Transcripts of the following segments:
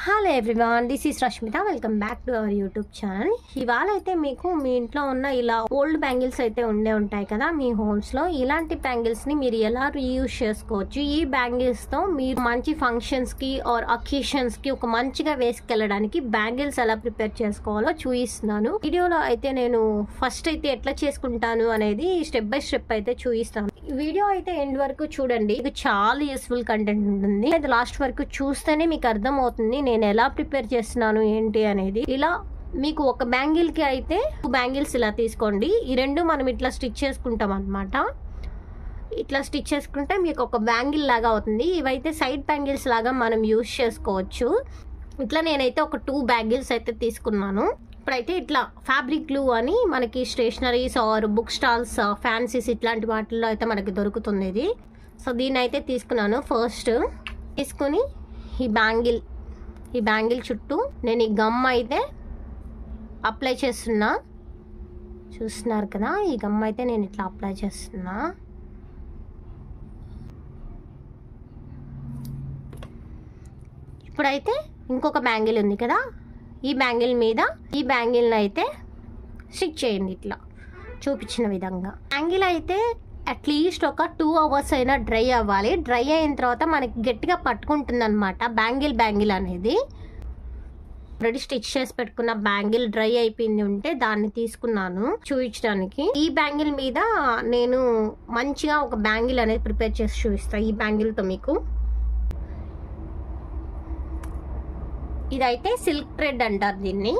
Hello everyone, this is Rashmita. Welcome back to our YouTube channel. ఇవాళ అయితే మీకు మీ ఇంట్లో ఉన్న ఇలా ఓల్డ్ బ్యాంగిల్స్ అయితే ఉంటాయి కదా మీ హోమ్స్ లో. ఇలాంటి బ్యాంగిల్స్ ని మీరు ఎలా రీయూజ్ చేసుకోవచ్చు, ఈ బ్యాంగిల్స్ తో మీరు మంచి ఫంక్షన్స్ కి ఆర్ అకేషన్స్ కి ఒక మంచిగా వేసుకెళ్ళడానికి బ్యాంగిల్స్ ఎలా ప్రిపేర్ చేసుకోవాలో చూపిస్తున్నాను. వీడియోలో అయితే నేను ఫస్ట్ అయితే ఎట్లా చేసుకుంటాను అనేది స్టెప్ బై స్టెప్ అయితే చూపిస్తాను. వీడియో అయితే ఎండ్ వరకు చూడండి, ఇది చాలా యూస్ఫుల్ కంటెంట్ ఉంటుంది. అది లాస్ట్ వరకు చూస్తేనే మీకు అర్థం అవుతుంది నేను ఎలా ప్రిపేర్ చేస్తున్నాను ఏంటి అనేది. ఇలా మీకు ఒక బ్యాంగిల్ కి అయితే 2 బ్యాంగిల్స్ ఇలా తీసుకోండి. ఈ రెండు మనం ఇట్లా స్టిచ్ చేసుకుంటాం అనమాట. ఇట్లా స్టిచ్ చేసుకుంటే మీకు ఒక బ్యాంగిల్ లాగా అవుతుంది. ఇవైతే సైడ్ బ్యాంగిల్స్ లాగా మనం యూజ్ చేసుకోవచ్చు. ఇట్లా నేనైతే ఒక 2 బ్యాంగిల్స్ అయితే తీసుకున్నాను. ఇప్పుడైతే ఇట్లా ఫ్యాబ్రిక్ గ్లూ అని మనకి stationeries or book stalls, fancies ఇట్లాంటి వాటిల్లో అయితే మనకి దొరుకుతుంది ఇది. సో దీన్ని అయితే తీసుకున్నాను. ఫస్ట్ తీసుకుని ఈ బ్యాంగిల్ చుట్టూ నేను ఈ గమ్ అయితే అప్లై చేస్తున్నా. చూస్తున్నారు కదా, ఈ గమ్ అయితే నేను ఇట్లా అప్లై చేస్తున్నా. ఇప్పుడైతే ఇంకొక బ్యాంగిల్ ఉంది కదా, ఈ బ్యాంగిల్ మీద ఈ బ్యాంగిల్ని అయితే స్టిచ్ చేయండి ఇట్లా చూపించిన విధంగా. బ్యాంగిల్ అయితే అట్లీస్ట్ ఒక 2 అవర్స్ అయినా డ్రై అవ్వాలి. డ్రై అయిన తర్వాత మనకి గట్టిగా పట్టుకుంటుంది అనమాట బ్యాంగిల్ అనేది. ఆల్రెడీ స్టిచ్ చేసి పెట్టుకున్న బ్యాంగిల్ డ్రై అయిపోయింది ఉంటే దాన్ని తీసుకున్నాను చూపించడానికి. ఈ బ్యాంగిల్ మీద నేను మంచిగా ఒక బ్యాంగిల్ అనేది ప్రిపేర్ చేసి చూపిస్తాను. ఈ బ్యాంగిల్తో మీకు ఇదైతే సిల్క్ థ్రెడ్ అంటారు దీన్ని.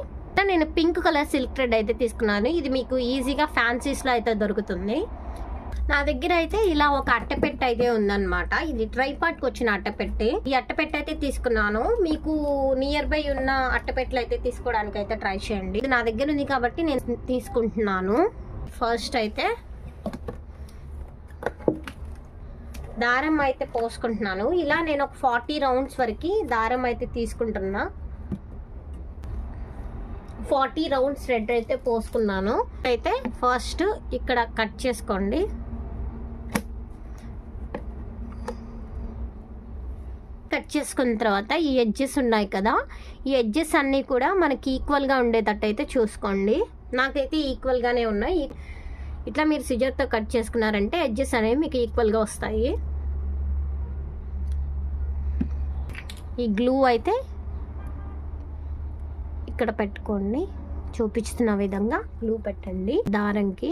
నేను పింక్ కలర్ సిల్క్ థ్రెడ్ అయితే తీసుకున్నాను. ఇది మీకు ఈజీగా ఫ్యాన్సీస్ లో అయితే దొరుకుతుంది. నా దగ్గర అయితే ఇలా ఒక అట్టపెట్టె అయితే ఉందన్నమాట. ఇది ట్రైపాడ్కి వచ్చిన అట్టపెట్టె. ఈ అట్టపెట్టె అయితే తీసుకున్నాను. మీకు నియర్ బై ఉన్న అట్టపెట్టెలు అయితే తీసుకోవడానికి అయితే ట్రై చేయండి. ఇది నా దగ్గర ఉంది కాబట్టి నేను తీసుకుంటున్నాను. ఫస్ట్ అయితే దారం అయితే పోసుకుంటున్నాను. ఇలా నేను ఒక 40 రౌండ్స్ వరకు దారం అయితే తీసుకుంటున్నా. 40 రౌండ్స్ థ్రెడ్ అయితే పోసుకున్నాను. అయితే ఫస్ట్ ఇక్కడ కట్ చేసుకోండి. కట్ చేసుకున్న తర్వాత ఈ ఎడ్జెస్ ఉన్నాయి కదా, ఈ ఎడ్జెస్ అన్నీ కూడా మనకి ఈక్వల్గా ఉండేటట్టు అయితే చూసుకోండి. నాకైతే ఈక్వల్గానే ఉన్నాయి. ఇట్లా మీరు సిజర్తో కట్ చేసుకున్నారంటే ఎడ్జెస్ అనేవి మీకు ఈక్వల్గా వస్తాయి. ఈ గ్లూ అయితే ఇక్కడ పెట్టుకోండి. చూపిస్తున్న విధంగా గ్లూ పెట్టండి దారంకి.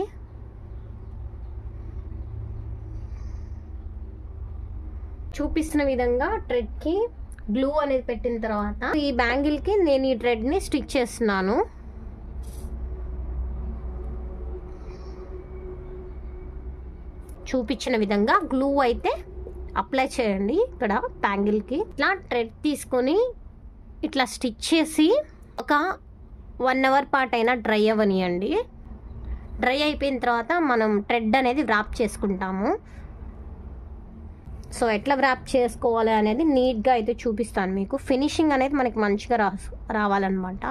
చూపిస్తున్న విధంగా థ్రెడ్కి గ్లూ అనేది పెట్టిన తర్వాత ఈ బ్యాంగిల్కి నేను ఈ థ్రెడ్ని స్టిచ్ చేస్తున్నాను. చూపించిన విధంగా గ్లూ అయితే అప్లై చేయండి ఇక్కడ బ్యాంగిల్కి. ఇట్లా థ్రెడ్ తీసుకొని ఇట్లా స్టిచ్ చేసి ఒక 1 అవర్ పాటు అయినా డ్రై అవ్వనియండి. డ్రై అయిపోయిన తర్వాత మనం థ్రెడ్ అనేది వ్రాప్ చేసుకుంటాము. సో ఎట్లా వ్రాప్ చేసుకోవాలి అనేది నీట్గా అయితే చూపిస్తాను మీకు. ఫినిషింగ్ అనేది మనకి మంచిగా రావాలన్నమాట.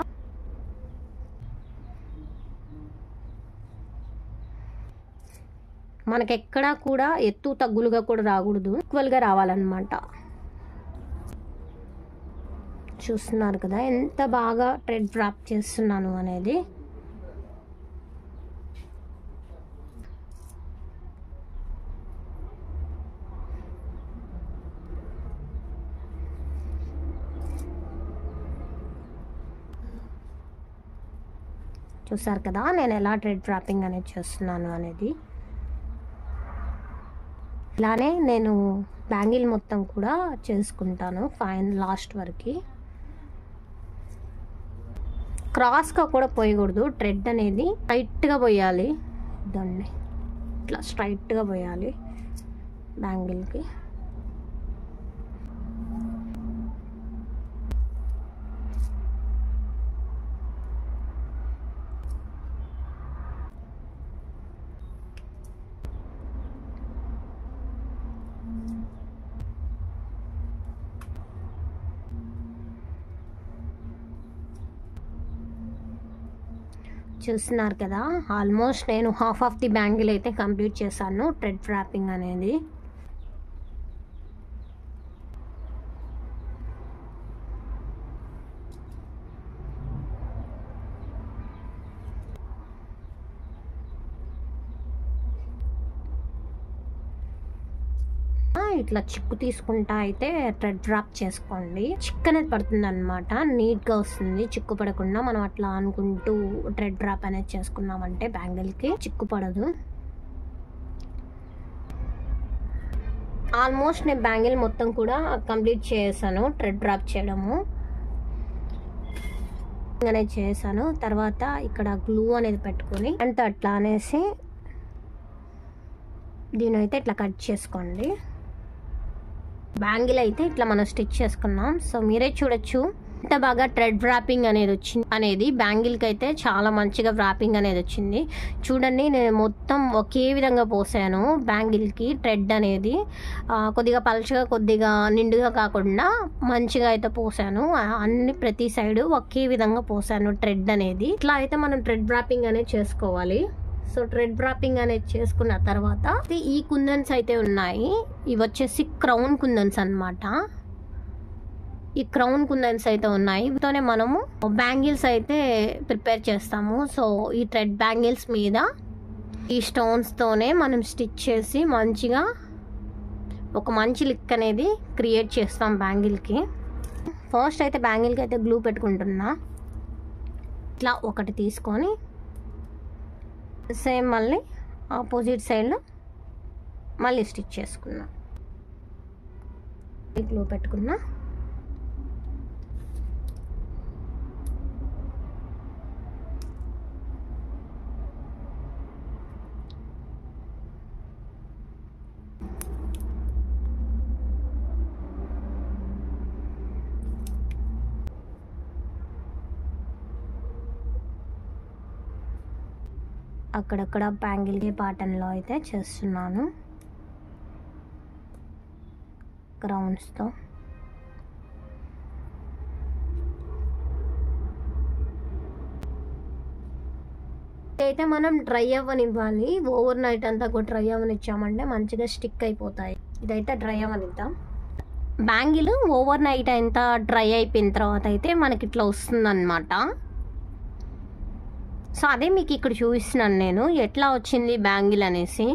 మనకి ఎక్కడా కూడా ఎత్తు తగ్గులుగా కూడా రాకూడదు, ఈక్వల్గా రావాలన్నమాట. చూస్తున్నారు కదా ఎంత బాగా థ్రెడ్ వ్రాప్ చేస్తున్నాను అనేది. చూసారు కదా నేను ఎలా థ్రెడ్ వ్రాపింగ్ అనేది చేస్తున్నాను అనేది. ఇలానే నేను బ్యాంగిల్ మొత్తం కూడా చేసుకుంటాను లాస్ట్ వరకు. క్రాస్గా కూడా పోయకూడదు, థ్రెడ్ అనేది స్ట్రైట్గా పోయాలి. దాన్ని ఇట్లా స్ట్రైట్గా పోయాలి బ్యాంగిల్కి. చూస్తున్నారు కదా, ఆల్మోస్ట్ నేను హాఫ్ ఆఫ్ ది బ్యాంగిల్ అయితే కంప్లీట్ చేశాను థ్రెడ్ వ్రాపింగ్ అనేది. ఇట్లా చిక్కు తీసుకుంటా అయితే థ్రెడ్ డ్రాప్ చేసుకోండి. చిక్కు అనేది పడుతుంది అనమాట, నీట్గా వస్తుంది. చిక్కు పడకుండా మనం అట్లా అనుకుంటూ థ్రెడ్ డ్రాప్ అనేది చేసుకున్నామంటే బ్యాంగిల్కి చిక్కు పడదు. ఆల్మోస్ట్ నేను బ్యాంగిల్ మొత్తం కూడా కంప్లీట్ చేశాను థ్రెడ్ డ్రాప్ చేయడము అనేది చేశాను. తర్వాత ఇక్కడ గ్లూ అనేది పెట్టుకొని అంత అట్లా అనేసి దీని అయితే ఇట్లా కట్ చేసుకోండి. బ్యాంగిల్ అయితే ఇట్లా మనం స్టిచ్ చేసుకున్నాం. సో మీరే చూడొచ్చు ఎంత బాగా థ్రెడ్ వ్రాపింగ్ అనేది వచ్చింది అనేది. బ్యాంగిల్కి అయితే చాలా మంచిగా వ్రాపింగ్ అనేది వచ్చింది. చూడండి, నేను మొత్తం ఒకే విధంగా పోసాను బ్యాంగిల్కి థ్రెడ్ అనేది. కొద్దిగా పలుచగా కొద్దిగా నిండుగా కాకుండా మంచిగా అయితే పోసాను. అన్ని ప్రతి సైడ్ ఒకే విధంగా పోసాను థ్రెడ్ అనేది. ఇట్లా అయితే మనం థ్రెడ్ వ్రాపింగ్ అనేది చేసుకోవాలి. సో థ్రెడ్ డ్రాపింగ్ అనేది చేసుకున్న తర్వాత ఈ కుందన్స్ అయితే ఉన్నాయి. ఇవి వచ్చేసి క్రౌన్ కుందన్స్ అన్నమాట. ఈ క్రౌన్ కుందన్స్ అయితే ఉన్నాయి. వీటితోనే మనము బ్యాంగిల్స్ అయితే ప్రిపేర్ చేస్తాము. సో ఈ థ్రెడ్ బ్యాంగిల్స్ మీద ఈ స్టోన్స్తోనే మనం స్టిచ్ చేసి మంచిగా ఒక మంచి లుక్ అనేది క్రియేట్ చేస్తాం బ్యాంగిల్కి. ఫస్ట్ అయితే బ్యాంగిల్కి అయితే గ్లూ పెట్టుకుంటున్నా. ఇట్లా ఒకటి తీసుకొని సేమ్ మళ్ళీ ఆపోజిట్ సైడ్లో మళ్ళీ స్టిచ్ చేసుకున్నా. గ్లూ పెట్టుకున్నా. అక్కడక్కడ బ్యాంగిల్ ప్యాటర్న్లో అయితే చేస్తున్నాను క్రౌన్స్తో. అయితే మనం డ్రై అవ్వనివ్వాలి. ఓవర్ నైట్ అంతా కూడా డ్రై అవ్వనిచ్చామంటే మంచిగా స్టిక్ అయిపోతాయి. ఇదైతే డ్రై అవ్వనిద్దాం. బ్యాంగిల్ ఓవర్ నైట్ అంతా డ్రై అయిపోయిన తర్వాత అయితే మనకి ఇట్లా వస్తుందన్నమాట. సో అదే మీకు ఇక్కడ చూపిస్తున్నాను నేను ఎట్లా వచ్చింది బ్యాంగిల్ అనేసి.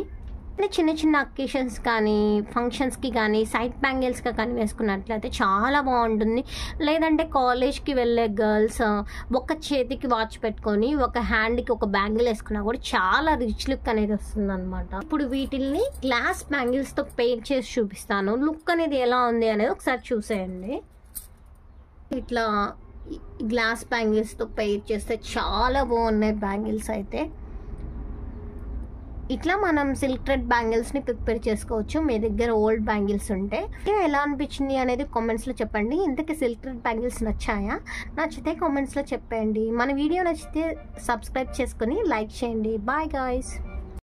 చిన్న చిన్న అకేషన్స్ కానీ ఫంక్షన్స్కి కానీ సైడ్ బ్యాంగిల్స్గా కానీ వేసుకున్నట్లయితే చాలా బాగుంటుంది. లేదంటే కాలేజ్కి వెళ్ళే గర్ల్స్ ఒక చేతికి వాచ్ పెట్టుకొని ఒక హ్యాండ్కి ఒక బ్యాంగిల్ వేసుకున్నా కూడా చాలా రిచ్ లుక్ అనేది వస్తుంది అనమాట. ఇప్పుడు వీటిల్ని గ్లాస్ బ్యాంగిల్స్తో పెయింట్ చేసి చూపిస్తాను. లుక్ అనేది ఎలా ఉంది అనేది ఒకసారి చూసేయండి. ఇట్లా గ్లాస్ బ్యాంగిల్స్తో పెయిర్ చేస్తే చాలా బాగున్నాయి బ్యాంగిల్స్ అయితే. ఇట్లా మనం సిల్క్ థ్రెడ్ బ్యాంగిల్స్ని ప్రిపేర్ చేసుకోవచ్చు మీ దగ్గర ఓల్డ్ బ్యాంగిల్స్ ఉంటే. ఎలా అనిపించింది అనేది కామెంట్స్లో చెప్పండి. ఇంతకీ సిల్క్ థ్రెడ్ బ్యాంగిల్స్ నచ్చాయా? నచ్చితే కామెంట్స్లో చెప్పండి. మన వీడియో నచ్చితే సబ్స్క్రైబ్ చేసుకొని లైక్ చేయండి. Bye guys.